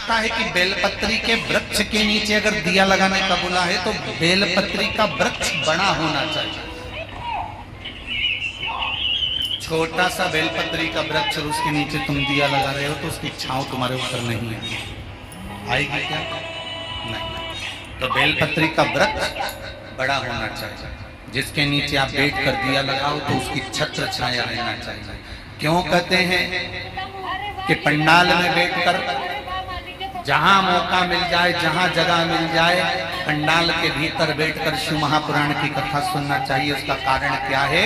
कहता है कि बेलपत्री के वृक्ष के नीचे अगर दिया लगाने का बोला है तो बेलपत्री का वृक्ष बड़ा होना चाहिए। छोटा सा बेलपत्री का वृक्ष और उसके नीचे तुम दिया लगा रहे हो तो उसकी छांव तुम्हारे ऊपर नहीं आएगी क्या? नहीं। तो बेलपत्री का वृक्ष बड़ा होना चाहिए, जिसके नीचे आप बैठ कर दिया लगाओ तो उसकी छत्र छाया रहना चाहिए। क्यों कहते हैं कि पंडाल में बैठकर जहां मौका मिल जाए, जहां जगह मिल जाए, पंडाल के भीतर बैठकर शिव महापुराण की कथा सुनना चाहिए। उसका कारण क्या है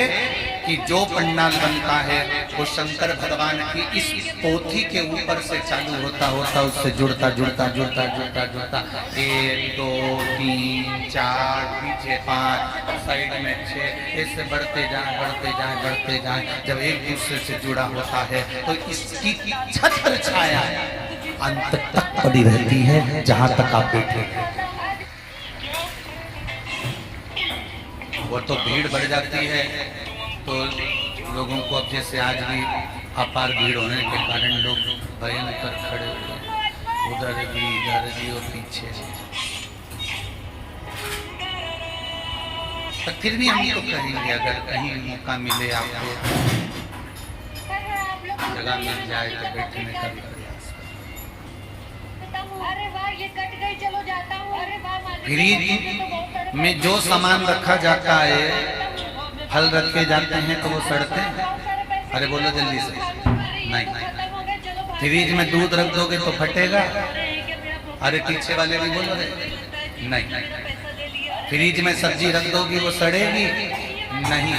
कि जो पंडाल बनता है वो शंकर भगवान की इस पोथी के ऊपर से चालू होता होता उससे जुड़ता जुड़ता जुड़ता जुड़ता जुड़ता 1 2 3 4 पीछे 5 साइड में 6 ऐसे बढ़ते जाए बढ़ते जाए बढ़ते जाए। जब एक दूसरे से जुड़ा होता है तो इसकी छत्र छाया अंत तक पड़ी रहती है, जहां तक आप बैठे हैं। वो तो भीड़ बढ़ जाती है तो लोगों को, अब जैसे आज भी अपार भीड़ होने के कारण लोग भयंकर खड़े हुए, उधर भी और पीछे। पर फिर भी हम तो कहेंगे अगर कहीं मौका मिले, आपको जगह मिल जाए तो बैठने का प्रयास। अरे वाह, ये कट गई, चलो जाता हूँ। अरे वाह, फ्रिज में जो सामान रखा जाता है, फल रख के जाते हैं तो वो सड़ते हैं। अरे बोलो जल्दी से। नहीं, फ्रिज में दूध रख दोगे तो फटेगा। अरे पीछे वाले भी बोलो रे। नहीं, फ्रिज में सब्जी रख दोगी वो सड़ेगी नहीं।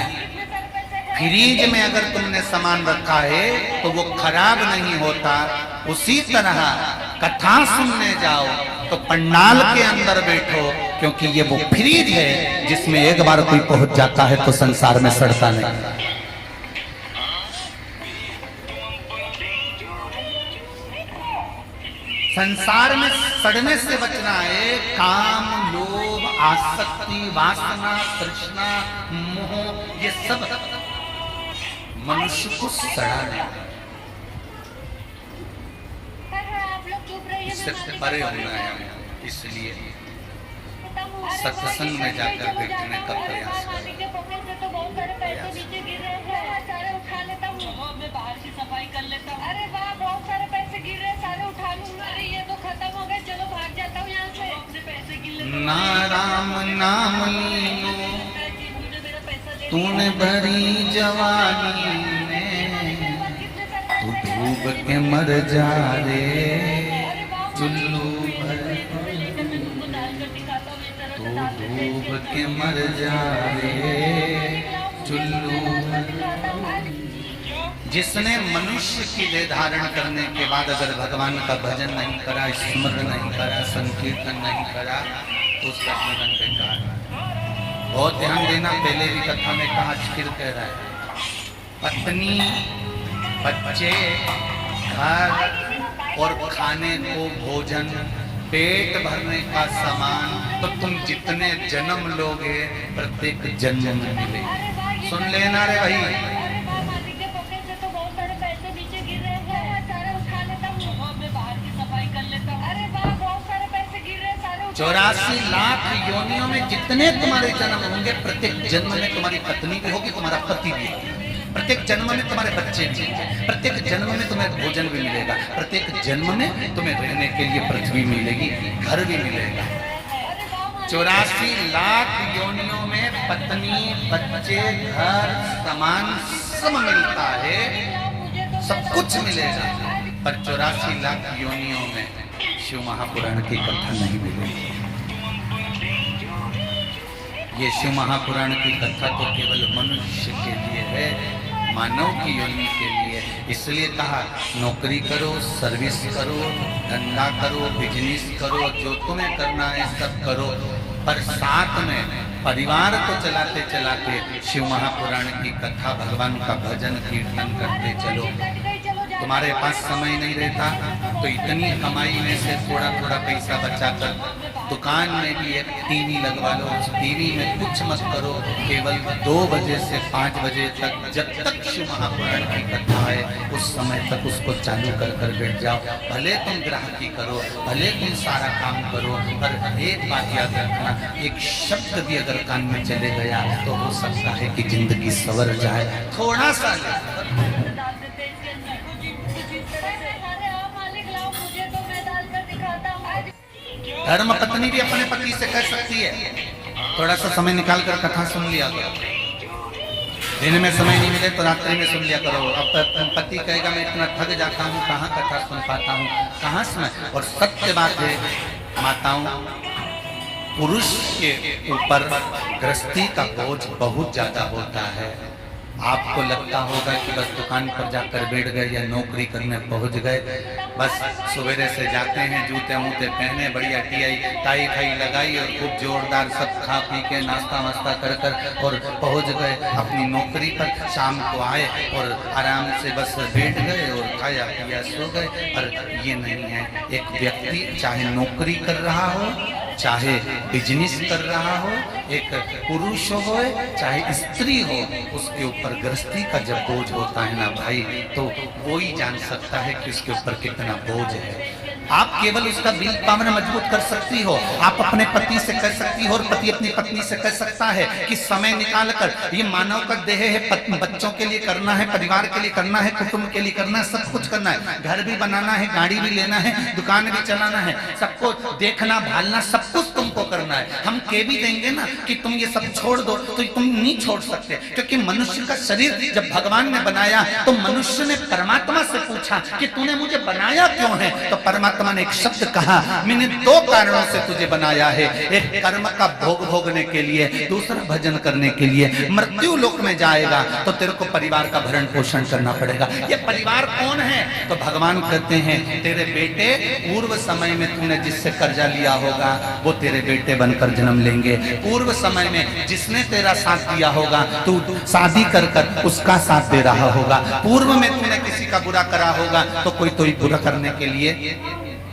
फ्रिज में अगर तुमने सामान रखा है तो वो खराब नहीं होता। उसी तरह कथा सुनने जाओ तो पंडाल के अंदर बैठो, क्योंकि ये वो फ्रिज है जिसमें एक बार कोई पहुंच जाता है तो संसार में सड़ता नहीं। संसार में सड़ने से बचना है। काम, लोभ, आसक्ति, वासना, तृष्णा, मोह, ये सब मनुष्य को सड़ाने, इससे परे होना है। इसलिए सत्संग में जाकर बैठने का प्रयास करें। बाहर की सफाई कर लेता हूँ। अरे वाह, बहुत सारे पैसे गिर रहे, सारे उठा लूंगा। अरे ये तो खत्म हो गए, चलो भाग जाता हूँ यहाँ से। अपने पैसे गिर लेता हूँ। ना राम नाम लीनो तूने भरी जवानी में, तू डूब के मर जा रे चुल्लू भर, तू डूब के मर जा रे चुल्लू भर। जिसने मनुष्य की देह धारण करने के बाद अगर भगवान का भजन नहीं करा, स्मरण नहीं करा, संकीर्तन नहीं करा तो उसका जीवन बेकार है। बहुत ध्यान देना, पहले भी कथा में कहा, फिर कह रहा है, पत्नी, बच्चे, घर और खाने को भोजन, पेट भरने का सामान तो तुम जितने जन्म लोगे प्रत्येक जन्म में मिलेगा। सुन लेना रे भाई। 84 लाख योनियों में जितने तुम्हारे जन्म होंगे, प्रत्येक जन्म में तुम्हारी पत्नी भी होगी, तुम्हारा पति भी होगा, प्रत्येक जन्म में तुम्हारे बच्चे भी होंगे, प्रत्येक जन्म में तुम्हें भोजन भी मिलेगा, प्रत्येक जन्म में तुम्हें रहने के लिए पृथ्वी मिलेगी, घर भी मिलेगा। 84 लाख योनियों में पत्नी, बच्चे, घर, सामान सब मिलता है, सब कुछ मिलेगा, पर 84 लाख योनियों में शिव महापुराण की कथा नहीं मिलेगी। ये शिव महापुराण की कथा तो केवल मनुष्य के लिए है, मानव की योनि के लिए। इसलिए कहा, नौकरी करो, सर्विस करो, धंधा करो, बिजनेस करो, जो तुम्हें करना है सब करो, पर साथ में परिवार को चलाते चलाते शिव महापुराण की कथा, भगवान का भजन कीर्तन करते चलो, तुम्हारे पास समय नहीं रहता तो इतनी कमाई में से थोड़ा थोड़ा पैसा बचाकर दुकान में भी एक टीवी लगवा लो। उस टीवी में कुछ मत करो, केवल 2 बजे से 5 बजे तक, जब तक शिव महापुराण की कथा है उस समय तक उसको चालू कर कर बैठ जाओ। भले तुम ग्राहकी करो, भले तुम सारा काम करो, पर एक बात याद रखना, एक शब्द भी अगर कान में चले गया तो हो सकता है कि जिंदगी सवर जाए। थोड़ा सा डाल देते हैं इसके अंदर अरे आप मालिक लाओ मुझे तो मैं डाल कर दिखाता हूँ। धर्म पत्नी भी अपने पति से कह सकती है, थोड़ा सा समय निकाल कर कथा सुन लिया करो। दिन में समय नहीं मिले तो रात्रि में सुन लिया करो। अब पति कहेगा मैं इतना थक जाता हूँ, कहाँ कथा सुन पाता हूँ, कहाँ समय। और सत्य बात है माताओं, पुरुष के ऊपर गृहस्थी का बोझ बहुत ज्यादा होता है। आपको लगता होगा कि बस दुकान पर जाकर बैठ गए या नौकरी करने पहुंच गए, बस सवेरे से जाते हैं, जूते वूते पहने, बढ़िया टाई फाई लगाई और खूब जोरदार सब खा पी के नाश्ता वास्ता कर कर और पहुंच गए अपनी नौकरी पर। शाम को आए और आराम से बस बैठ गए और खाया पिया सो गए। पर ये नहीं है। एक व्यक्ति चाहे नौकरी कर रहा हो, चाहे बिजनेस कर रहा हो, एक पुरुष हो चाहे स्त्री हो, उसके ऊपर गृहस्थी का जब बोझ होता है ना भाई, तो वो ही जान सकता है कि उसके ऊपर कितना बोझ है। आप केवल उसका दिल पावन मजबूत कर सकती हो। आप अपने पति से कह सकती हो और पति अपनी पत्नी से कह सकता है कि समय निकाल कर, ये मानव का देह है, बच्चों के लिए करना है, परिवार के लिए करना है, कुटुंब के लिए करना है, सब कुछ करना है। घर भी बनाना है, गाड़ी भी लेना है, दुकान भी चलाना है, सबको देखना भालना, सब कुछ तुमको करना है। हम कह भी देंगे ना कि तुम ये सब छोड़ दो, तो तुम नहीं छोड़ सकते। क्योंकि मनुष्य का शरीर जब भगवान ने बनाया तो मनुष्य ने परमात्मा से पूछा कि तूने मुझे बनाया क्यों है। तो परमात्मा ने एक शब्द कहा, मैंने 2 कारणों से तुझे बनाया है। एक कर्म का भोग भोगने के लिए, दूसरा भजन करने के लिए। मृत्यु लोक में जाएगा तो तेरे को परिवार का भरण पोषण करना पड़ेगा। ये परिवार कौन है? तो भगवान कहते हैं तेरे बेटे पूर्व समय में तूने जिससे कर्जा लिया होगा वो तेरे बेटे बनकर जन्म लेंगे। पूर्व समय में जिसने तेरा साथ दिया होगा, तू शादी कर कर उसका साथ दे रहा होगा। पूर्व में तूने किसी का बुरा करा होगा तो कोई तो बुरा करने के लिए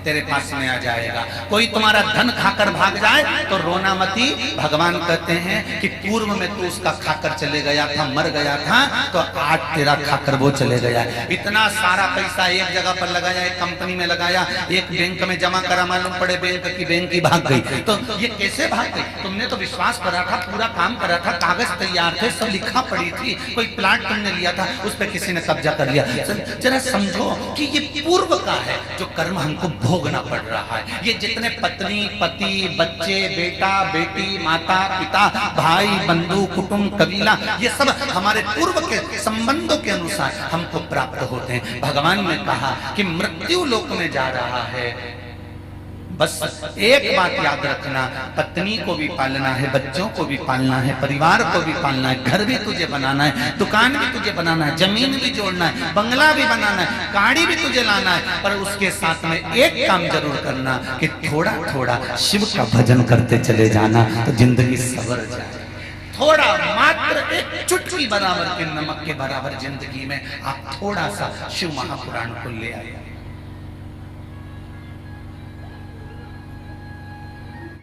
तेरे पास में आ जाएगा। कोई तुम्हारा धन खाकर भाग जाए तो रोना मती। भगवान कहते हैं कि पूर्व में तू उसका खाकर चले गया था, मर गया था, तो आज तेरा खाकर वो चले गया। इतना सारा पैसा एक जगह पर लगाया, एक कंपनी में लगाया, एक बैंक में जमा करा, मालूम पड़े बैंक की भाग गई। तो ये कैसे भाग गई? तुमने तो विश्वास करा था, पूरा काम करा था, कागज तैयार थे, सब लिखा पड़ी थी, कोई प्लाट तुमने लिया था, उस पर किसी ने कब्जा कर लिया। जरा समझो कि ये पूर्व का है जो कर्म हमको भोगना पड़ रहा है। ये जितने पत्नी पति बच्चे बेटा बेटी माता पिता भाई बंधु कुटुंब कबीला, ये सब हमारे पूर्व के संबंधों के अनुसार हमको प्राप्त होते हैं। भगवान ने कहा कि मृत्यु लोक में जा रहा है, बस एक बात याद रखना, पत्नी को भी पालना है, बच्चों को भी पालना है, परिवार को भी पालना है, घर भी तुझे बनाना है, दुकान भी तुझे बनाना है, जमीन भी जोड़ना है, बंगला भी बनाना है, गाड़ी भी तुझे लाना है। पर उसके साथ में एक काम जरूर करना कि थोड़ा थोड़ा शिव का भजन करते चले जाना, तो जिंदगी सवर जाए। थोड़ा मात्र एक चुटकी बराबर के नमक के बराबर जिंदगी में आप थोड़ा सा शिव महापुराण को ले आए।